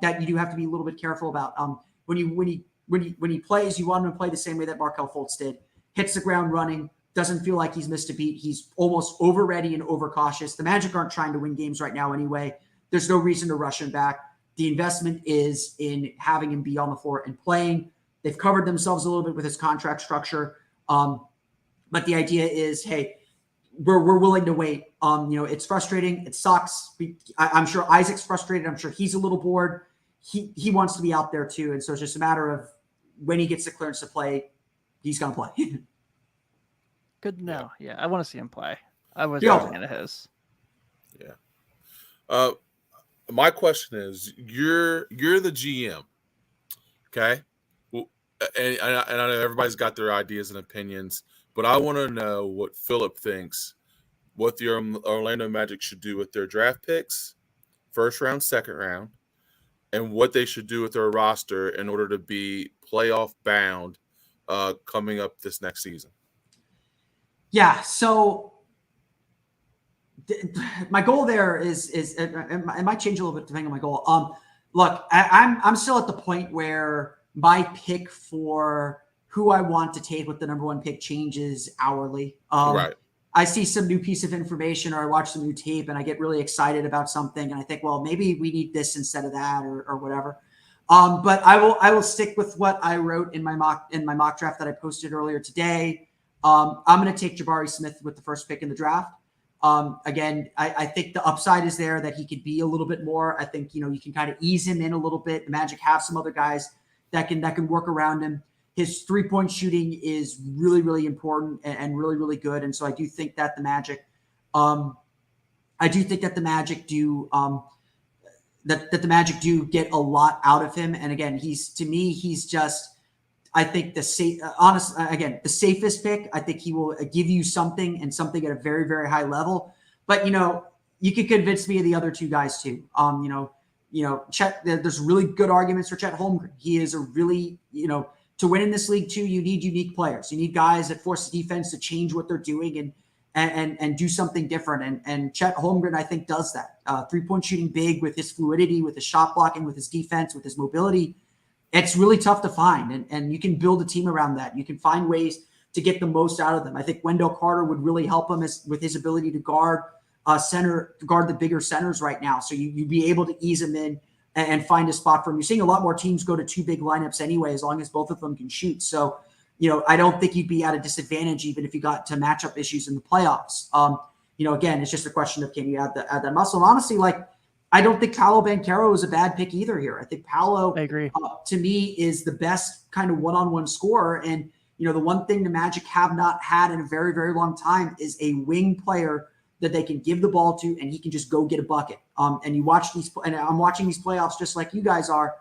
that you do have to be a little bit careful about. When he plays, you want him to play the same way that Markelle Fultz did. Hits the ground running, doesn't feel like he's missed a beat. He's almost over ready and over cautious. The Magic aren't trying to win games right now anyway. There's no reason to rush him back. The investment is in having him be on the floor and playing. They've covered themselves a little bit with his contract structure. But the idea is, hey, we're willing to wait. It's frustrating. It sucks. I'm sure Isaac's frustrated. I'm sure he's a little bored. He wants to be out there too. And so it's just a matter of when he gets the clearance to play, he's going to play. Good to know. Yeah, I want to see him play. I was a fan of his. Yeah. My question is, you're the GM, okay? Well, and I know everybody's got their ideas and opinions, but I want to know what Phillip thinks, what the Orlando Magic should do with their draft picks, first round, second round, and what they should do with their roster in order to be playoff bound coming up this next season. Yeah, so my goal there is it might change a little bit depending on my goal. Look, I'm still at the point where my pick for who I want to take with the number one pick changes hourly. Right. I see some new piece of information, or I watch some new tape, and I get really excited about something, and I think, well, maybe we need this instead of that, or whatever. But I will stick with what I wrote in my mock draft that I posted earlier today. I'm going to take Jabari Smith with the first pick in the draft. Again, I think the upside is there that he could be a little bit more. I think, you can kind of ease him in a little bit. The Magic have some other guys that can work around him. His 3-point shooting is really, really important and really, really good. And so I do think that the Magic, do that the Magic do get a lot out of him. And again, he's just, I think the safest pick. I think he will give you something, and something at a very, very high level. But you could convince me of the other two guys too. Chet. There's really good arguments for Chet Holmgren. He is a really, to win in this league too, you need unique players. You need guys that force the defense to change what they're doing and do something different. And Chet Holmgren, I think, does that. 3-point shooting big with his fluidity, with his shot blocking, with his defense, with his mobility. It's really tough to find, and you can build a team around that. You can find ways to get the most out of them. I think Wendell Carter would really help him with his ability to guard the bigger centers right now. So you'd be able to ease him in and find a spot for him. You're seeing a lot more teams go to 2 big lineups anyway, as long as both of them can shoot. So I don't think you'd be at a disadvantage even if you got to matchup issues in the playoffs. Again, it's just a question of can you add that muscle. And honestly, I don't think Paolo Banchero is a bad pick either here. I think Paolo, I agree. To me, is the best kind of one-on-one scorer. And, the one thing the Magic have not had in a very, very long time is a wing player that they can give the ball to and he can just go get a bucket. And you watch and I'm watching these playoffs just like you guys are.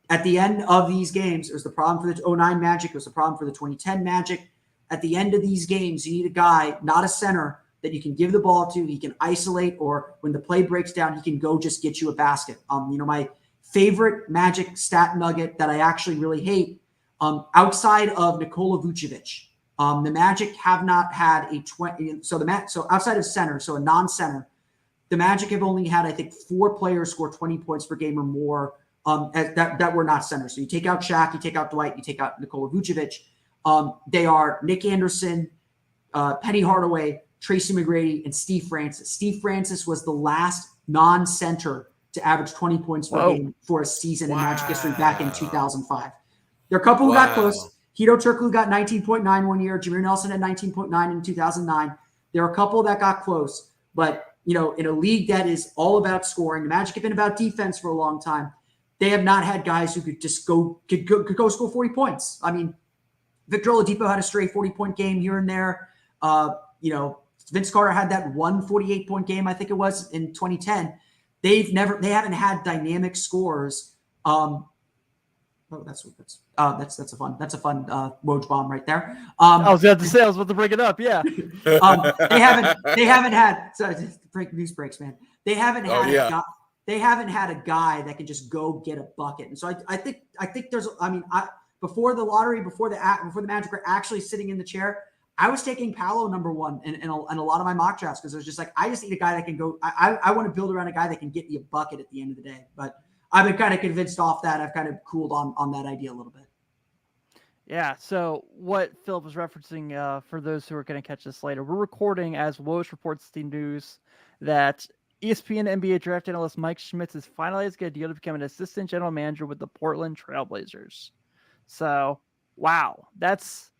At the end of these games, it was the problem for the 2009 Magic. It was the problem for the 2010 Magic. At the end of these games, you need a guy, not a center, that you can give the ball to. He can isolate, or when the play breaks down, he can go just get you a basket. My favorite Magic stat nugget that I actually really hate, outside of Nikola Vucevic, the Magic have not had a 20. So outside of center, so a non-center, the Magic have only had, I think, 4 players score 20 points per game or more. That were not centers. So you take out Shaq, you take out Dwight, you take out Nikola Vucevic. They are Nick Anderson, Penny Hardaway, Tracy McGrady, and Steve Francis. Steve Francis was the last non-center to average 20 points per game for a season in Magic history back in 2005. There are a couple who got close. Hito Turkoglu got 19.9 one year. Jameer Nelson had 19.9 in 2009. There are a couple that got close. But, in a league that is all about scoring, the Magic have been about defense for a long time. They have not had guys who could just go score 40 points. I mean, Victor Oladipo had a stray 40-point game here and there. Vince Carter had that one 48-point game, I think it was, in 2010. They haven't had dynamic scores. That's a fun Woj bomb right there. I was about to bring it up. Yeah. They haven't had, sorry, news breaks, man. They haven't had they haven't had a guy that can just go get a bucket. And so I think there's, before the lottery, before the Magic were actually sitting in the chair, I was taking Paolo number 1 in a lot of my mock drafts, because it was just like, I just need a guy that can go. I want to build around a guy that can get me a bucket at the end of the day. But I've been kind of convinced off that. I've kind of cooled on that idea a little bit. Yeah, so what Phillip was referencing, for those who are going to catch this later, we're recording as Woj reports the news that ESPN NBA draft analyst Mike Schmitz has finalized a deal to become an assistant general manager with the Portland Trailblazers. So, wow, that's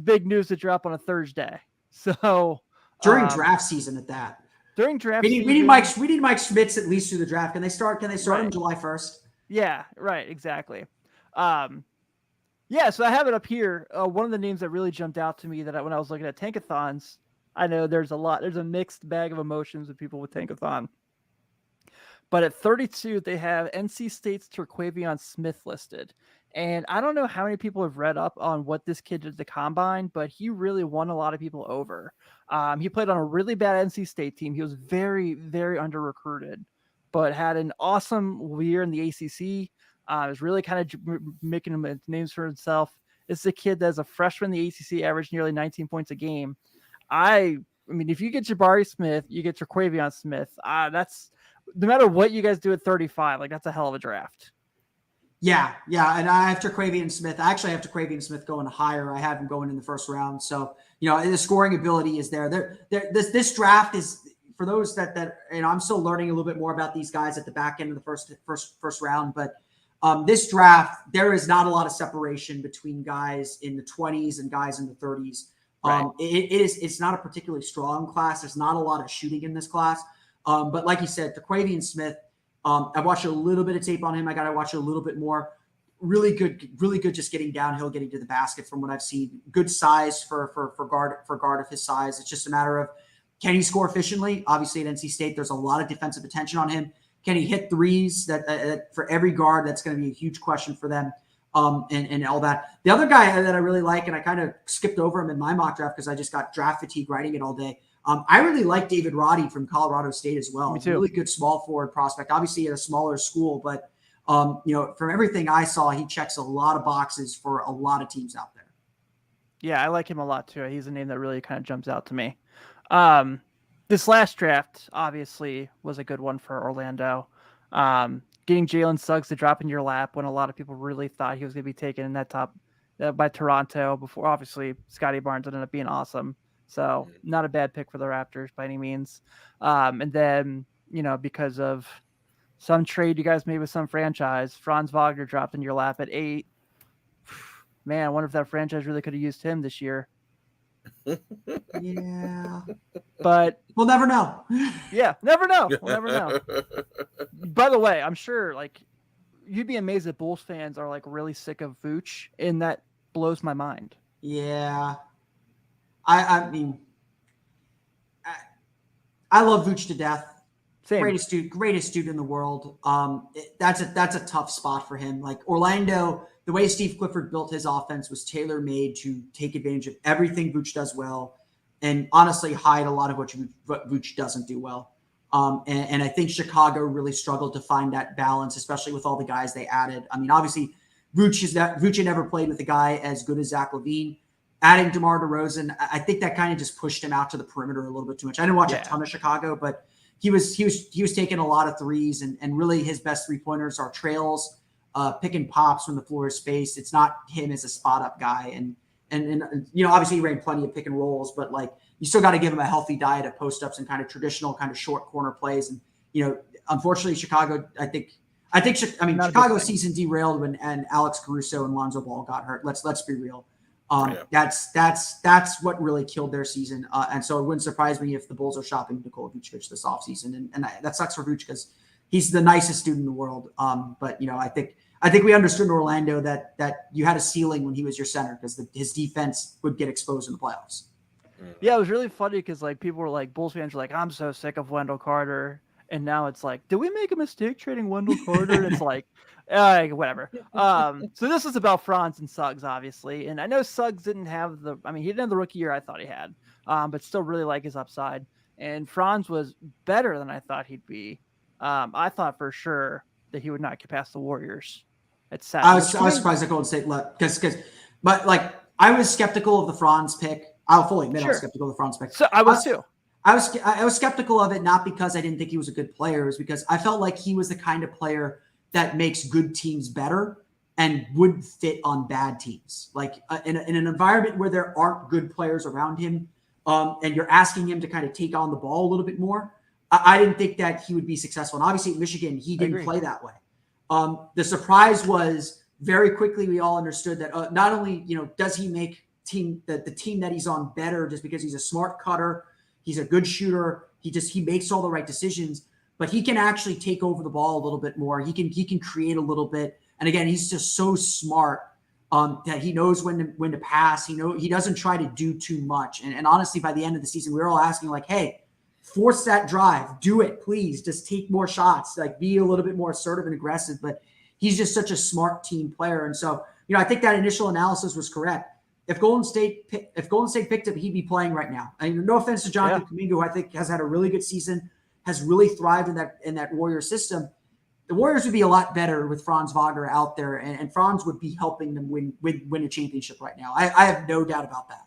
big news to drop on a Thursday. So during draft season at that. During draft season, we need Mike Schmitz at least through the draft. Can they start right. on July 1st? Yeah, right, exactly. Yeah, so I have it up here. One of the names that really jumped out to me that when I was looking at tankathons, I know there's a mixed bag of emotions with people with tankathon. But at 32, they have NC State's Turquavion Smith listed. And I don't know how many people have read up on what this kid did at the combine, but he really won a lot of people over. He played on a really bad NC State team. He was very, very under-recruited, but had an awesome year in the ACC. Was really kind of making him names for himself. This is a kid that as a freshman in the ACC averaged nearly 19 points a game. I mean, if you get Jabari Smith, you get Turquavion Smith. That's no matter what you guys do at 35, that's a hell of a draft. Yeah. And I have Turquavion Smith. I actually have Turquavion Smith going higher. I have him going in the first round. So, the scoring ability is there. This draft is, for those that I'm still learning a little bit more about these guys at the back end of the first round, but this draft, there is not a lot of separation between guys in the 20s and guys in the 30s. Right. It's not a particularly strong class. There's not a lot of shooting in this class. But like you said, Turquavion Smith, I watched a little bit of tape on him. I got to watch a little bit more. Really good just getting downhill, getting to the basket from what I've seen. Good size for guard of his size. It's just a matter of, can he score efficiently? Obviously at NC State, there's a lot of defensive attention on him. Can he hit threes? That for every guard, that's going to be a huge question for them, and all that. The other guy that I really like, and I kind of skipped over him in my mock draft because I just got draft fatigue writing it all day. I really like David Roddy from Colorado State as well. Me too. Really good small forward prospect. Obviously at a smaller school, but from everything I saw, he checks a lot of boxes for a lot of teams out there. Yeah, I like him a lot too. He's a name that really kind of jumps out to me. This last draft obviously was a good one for Orlando. Getting Jalen Suggs to drop in your lap when a lot of people really thought he was going to be taken in that top by Toronto before, obviously, Scotty Barnes ended up being awesome. So not a bad pick for the Raptors by any means. And then, because of some trade you guys made with some franchise, Franz Wagner dropped in your lap at 8. man, I wonder if that franchise really could have used him this year. Yeah. But we'll never know. Yeah, never know. We'll never know. By the way, I'm sure like you'd be amazed that Bulls fans are like really sick of Vooch, and that blows my mind. Yeah. I mean, I love Vooch to death. Same. Greatest dude in the world. That's a tough spot for him. Like Orlando, the way Steve Clifford built his offense was tailor made to take advantage of everything Vooch does well, and honestly hide a lot of what Vooch doesn't do well. And I think Chicago really struggled to find that balance, especially with all the guys they added. I mean, obviously Vooch had never played with a guy as good as Zach LaVine. Adding DeMar DeRozan, I think that kind of just pushed him out to the perimeter a little bit too much. I didn't watch a ton of Chicago, but he was taking a lot of threes, and really his best 3-pointers are trails, pick and pops when the floor is spaced. It's not him as a spot up guy. And obviously he ran plenty of pick and rolls, but like you still got to give him a healthy diet of post ups and kind of traditional kind of short corner plays. And, unfortunately Chicago, Chicago's season derailed when Alex Caruso and Lonzo Ball got hurt. Let's be real. That's what really killed their season. And so it wouldn't surprise me if the Bulls are shopping Nikola Vucevic this offseason. And that sucks for Vuce because he's the nicest dude in the world. But I think we understood in Orlando that you had a ceiling when he was your center because his defense would get exposed in the playoffs. Yeah, it was really funny because like people were like, Bulls fans were like, I'm so sick of Wendell Carter. And now it's like, did we make a mistake trading Wendell Carter? And it's like, whatever. So this is about Franz and Suggs, obviously. And I know Suggs didn't have he didn't have the rookie year I thought he had, but still really like his upside. And Franz was better than I thought he'd be. I thought for sure that he would not get past the Warriors. It's sad. I was surprised that Golden State left but like I was skeptical of the Franz pick. I'll fully admit I was skeptical of the Franz pick. So I was too. I was skeptical of it, not because I didn't think he was a good player, it was because I felt like he was the kind of player that makes good teams better and would fit on bad teams. Like in an environment where there aren't good players around him, and you're asking him to kind of take on the ball a little bit more, I didn't think that he would be successul. And obviously at Michigan, he didn't play that way. The surprise was very quickly we all understood that not only does he make the team that he's on better just because he's a smart cutter, he's a good shooter. He makes all the right decisions, but he can actually take over the ball a little bit more. He can create a little bit. And again, he's just so smart that he knows when to pass. He doesn't try to do too much. And honestly, by the end of the season, we were all asking like, hey, force that drive, do it, please. Just take more shots, like be a little bit more assertive and aggressive. But he's just such a smart team player. And so, I think that initial analysis was correct. If Golden State picked him, he'd be playing right now. I mean, no offense to Jonathan Kuminga, who I think has had a really good season, has really thrived in that Warrior system. The Warriors would be a lot better with Franz Wagner out there, and Franz would be helping them win a championship right now. I have no doubt about that.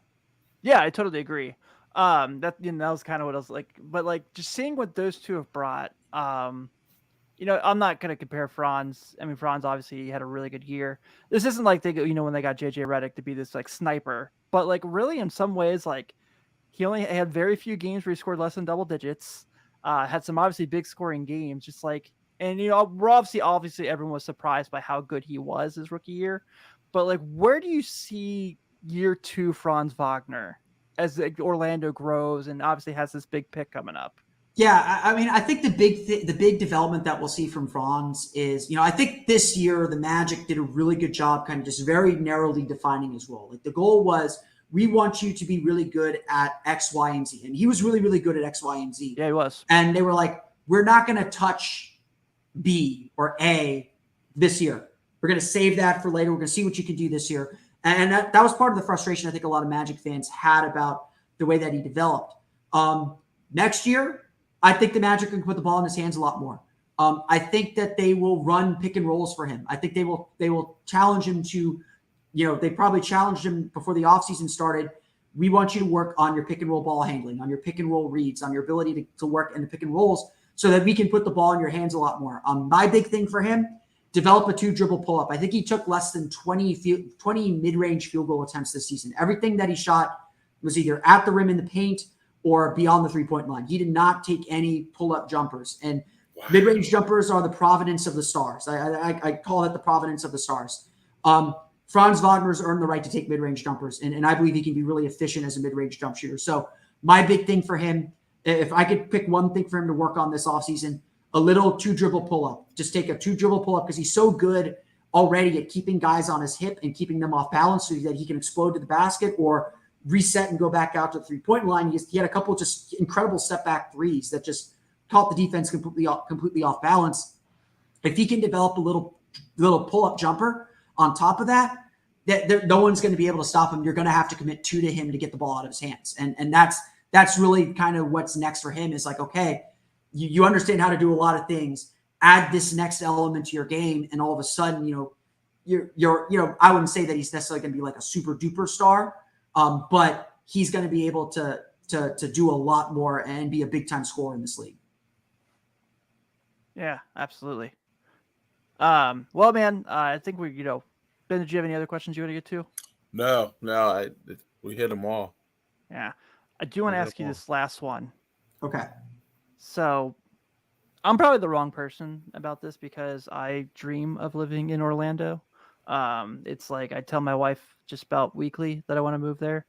Yeah, I totally agree. That was kind of what I was like. But like just seeing what those two have brought, I'm not going to compare Franz. I mean, Franz obviously had a really good year. This isn't like when they got JJ Redick to be this like sniper, but like really in some ways, like he only had very few games where he scored less than double digits. Had some obviously big scoring games, just like, and we're obviously everyone was surprised by how good he was his rookie year, but like, where do you see year 2 Franz Wagner as Orlando grows and obviously has this big pick coming up? Yeah, I mean, I think the big development that we'll see from Franz is, I think this year the Magic did a really good job kind of just very narrowly defining his role. Like the goal was, we want you to be really good at X, Y, and Z. And he was really, really good at X, Y, and Z. Yeah, he was. And they were like, we're not going to touch B or A this year. We're going to save that for later. We're going to see what you can do this year. And that was part of the frustration I think a lot of Magic fans had about the way that he developed. Next year, I think the Magic can put the ball in his hands a lot more. I think that they will run pick and rolls for him. I think they will challenge him to, they probably challenged him before the offseason started. We want you to work on your pick and roll ball handling, on your pick and roll reads, on your ability to work in the pick and rolls so that we can put the ball in your hands a lot more. My big thing for him, develop a 2-dribble pull-up. I think he took less than 20 mid-range field goal attempts this season. Everything that he shot was either at the rim in the paint or beyond the 3-point line. He did not take any pull-up jumpers. And mid-range jumpers are the providence of the stars. I call it the providence of the stars. Franz Wagner's earned the right to take mid-range jumpers, and I believe he can be really efficient as a mid-range jump shooter. So my big thing for him, if I could pick one thing for him to work on this offseason, a little 2-dribble pull-up. Just take a 2-dribble pull-up because he's so good already at keeping guys on his hip and keeping them off balance so that he can explode to the basket or reset and go back out to the three-point line. He had a couple of just incredible step-back threes that just caught the defense completely off balance. If he can develop a little pull-up jumper on top of that, no one's going to be able to stop him. You're going to have to commit 2 to him to get the ball out of his hands. And that's really kind of what's next for him is like, okay, you understand how to do a lot of things. Add this next element to your game, and all of a sudden, you're I wouldn't say that he's necessarily going to be like a super duper star, but he's going to be able to do a lot more and be a big time scorer in this league. Yeah, absolutely. Well, man, I think we, Ben, did you have any other questions you want to get to? No, we hit them all. Yeah, I do want to ask you this last one. Okay. So I'm probably the wrong person about this because I dream of living in Orlando. It's like I tell my wife just about weekly that I want to move there.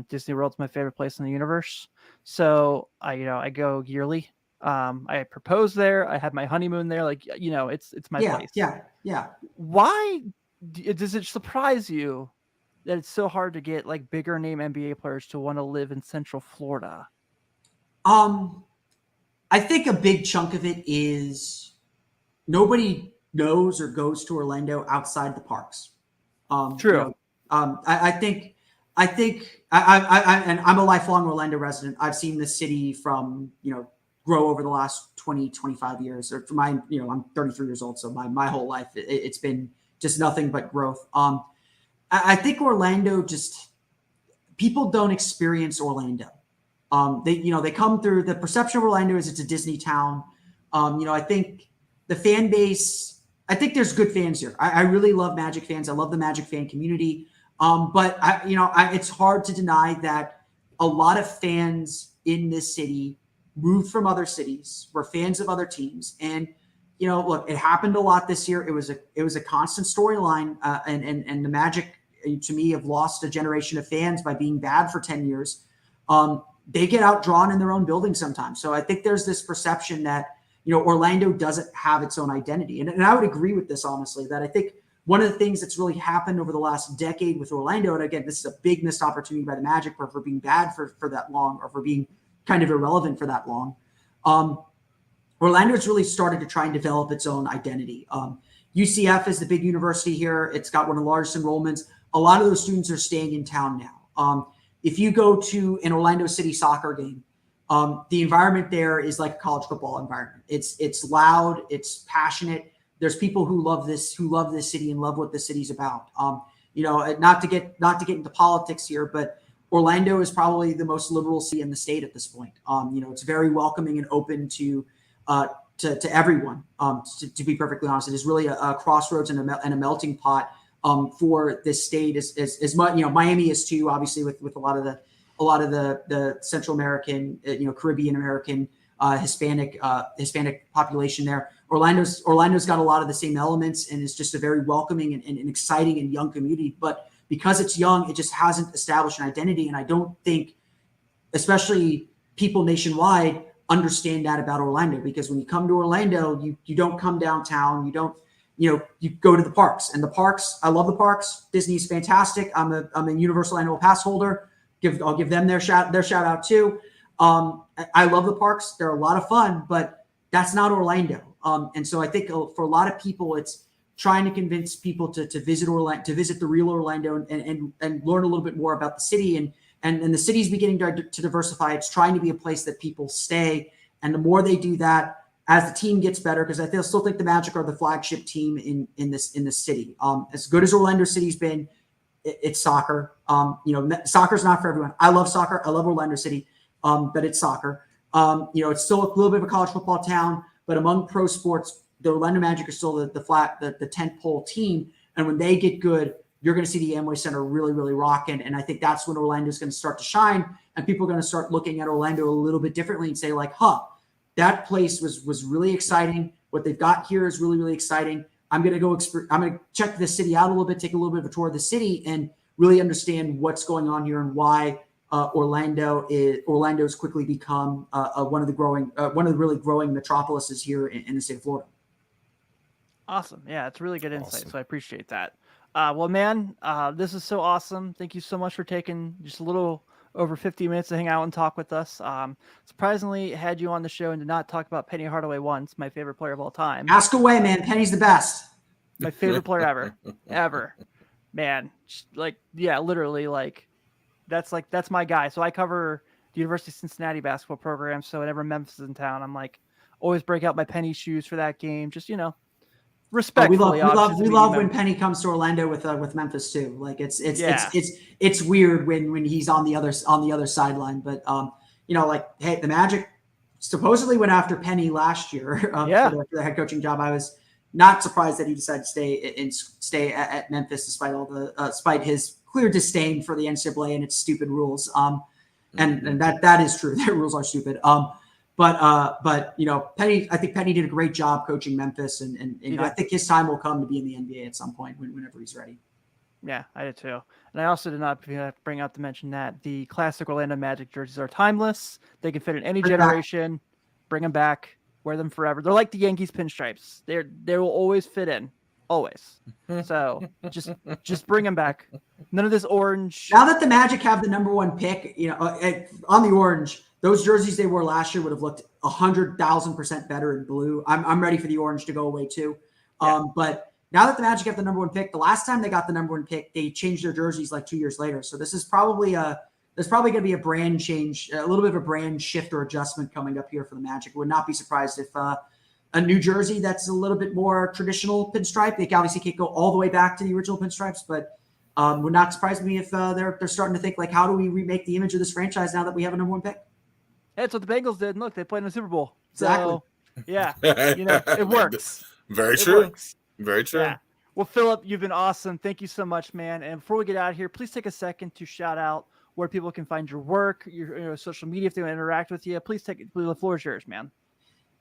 Disney World's my favorite place in the universe. So I go yearly. I proposed there. I had my honeymoon there. Like, it's my place. Yeah. Why does it surprise you that it's so hard to get like bigger name NBA players to want to live in Central Florida? I think a big chunk of it is nobody knows or goes to Orlando outside the parks. True. I think and I'm a lifelong Orlando resident. I've seen the city from, grow over the last 20, 25 years, or for I'm 33 years old. So my whole life, it's been just nothing but growth. I think Orlando people don't experience Orlando. They come through the perception of Orlando is it's a Disney town. I think the fan base, I think there's good fans here. I really love Magic fans. I love the Magic fan community. But it's hard to deny that a lot of fans in this city moved from other cities, were fans of other teams. And, look, it happened a lot this year. It was a constant storyline. And the Magic, to me, have lost a generation of fans by being bad for 10 years. They get outdrawn in their own building sometimes. So I think there's this perception that, Orlando doesn't have its own identity. And I would agree with this, honestly, that I think one of the things that's really happened over the last decade with Orlando, and again, this is a big missed opportunity by the Magic for being bad for that long, or for being kind of irrelevant for that long. Orlando's really started to try and develop its own identity. UCF is the big university here. It's got one of the largest enrollments. A lot of those students are staying in town now. If you go to an Orlando City soccer game, the environment there is like a college football environment. It's loud, it's passionate. There's people who love this city and love what the city's about. Not to get into politics here, but Orlando is probably the most liberal city in the state at this point. It's very welcoming and open to everyone. To be perfectly honest, it is really a crossroads and a melting pot for this state. As much, Miami is too, obviously, with a lot of the Central American, Caribbean American, Hispanic population there. Orlando's got a lot of the same elements, and it's just a very welcoming and exciting and young community. But because it's young, it just hasn't established an identity. And I don't think, especially people nationwide, understand that about Orlando, because when you come to Orlando, you don't come downtown. You don't, you go to the parks, and the parks, I love the parks. Disney's fantastic. I'm a Universal Annual Pass holder. I'll give them their shout out too. I love the parks. They're a lot of fun, but that's not Orlando. And so I think for a lot of people, it's trying to convince people to visit Orlando, to visit the real Orlando, and learn a little bit more about the city. And the city's beginning to diversify. It's trying to be a place that people stay. And the more they do that, as the team gets better, because I still think the Magic are the flagship team in this city. As good as Orlando City's been, it's soccer. Soccer's not for everyone. I love soccer. I love Orlando City, but it's soccer. It's still a little bit of a college football town, but among pro sports, the Orlando Magic are still the tent pole team. And when they get good, you're going to see the Amway Center really, really rocking. And I think that's when Orlando's going to start to shine, and people are going to start looking at Orlando a little bit differently and say, like, that place was really exciting. What they've got here is really, really exciting. I'm going to check the city out a little bit, take a little bit of a tour of the city, and really understand what's going on here and why Orlando's quickly become one of the really growing metropolises here in the state of Florida. Awesome. Yeah, it's really good insight. Awesome. So I appreciate that. Well, man, this is so awesome. Thank you so much for taking just a little over 50 minutes to hang out and talk with us. Surprisingly, had you on the show and did not talk about Penny Hardaway once, my favorite player of all time. Ask away, man. Penny's the best. My favorite player ever. Man, literally, that's my guy. So I cover the University of Cincinnati basketball program. So whenever Memphis is in town, I'm always break out my Penny shoes for that game. Just, respectfully. We love when Penny comes to Orlando with Memphis too. It's weird when he's on the other sideline. But hey, the Magic supposedly went after Penny last year for the head coaching job. I was not surprised that he decided to stay at Memphis despite his clear disdain for the NCAA and its stupid rules. And that is true. Their rules are stupid. But Penny, I think Penny did a great job coaching Memphis, and I think his time will come to be in the NBA at some point whenever he's ready. Yeah, I did too. And I also did not bring up to mention that the classic Orlando Magic jerseys are timeless. They can fit in any generation. Bring them back. Wear them forever. They're like the Yankees pinstripes. They will always fit in. Always. So just bring them back. None of this orange. Now that the Magic have the number one pick, on the orange, those jerseys they wore last year would have looked 100,000% better in blue. I'm ready for the orange to go away too. Yeah. But now that the Magic have the number one pick, the last time they got the number one pick, they changed their jerseys like 2 years later. So this is probably going to be a brand change, a little bit of a brand shift or adjustment coming up here for the Magic. Would not be surprised if a New Jersey that's a little bit more traditional pinstripe. They obviously can't go all the way back to the original pinstripes, but would not surprise me if they're starting to think how do we remake the image of this franchise now that we have a number one pick? That's what the Bengals did. And look, they played in the Super Bowl. Exactly. So, yeah, it works. Very true. Works. Very true. Yeah. Well, Phillip, you've been awesome. Thank you so much, man. And before we get out of here, please take a second to shout out where people can find your work, your social media, if they want to interact with you. Please the floor is yours, man.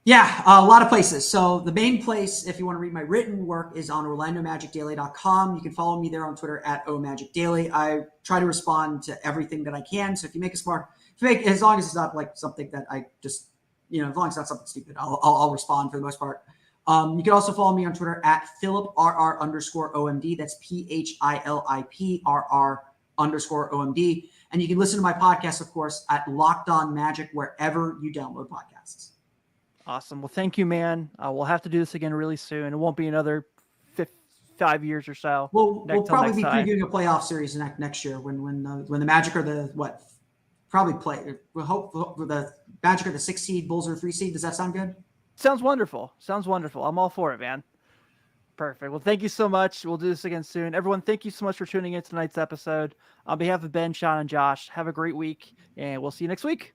Yeah, a lot of places. So the main place, if you want to read my written work, is on OrlandoMagicDaily.com. You can follow me there on Twitter at OMagicDaily. I try to respond to everything that I can. So if you make as long as it's not something that I just, as long as it's not something stupid, I'll respond for the most part. You can also follow me on Twitter at PhilipRR_OMD. That's PhilipRR_OMD. And you can listen to my podcast, of course, at Locked On Magic, wherever you download podcasts. Awesome. Well, thank you, man. We'll have to do this again really soon. It won't be another 5 years or so. We'll probably be previewing a playoff series next year when the Magic are we'll hope the Magic are the 6 seed, Bulls are 3 seed. Does that sound good? Sounds wonderful. I'm all for it, man. Perfect. Well, thank you so much. We'll do this again soon. Everyone, thank you so much for tuning in to tonight's episode. On behalf of Ben, Sean, and Josh, have a great week, and we'll see you next week.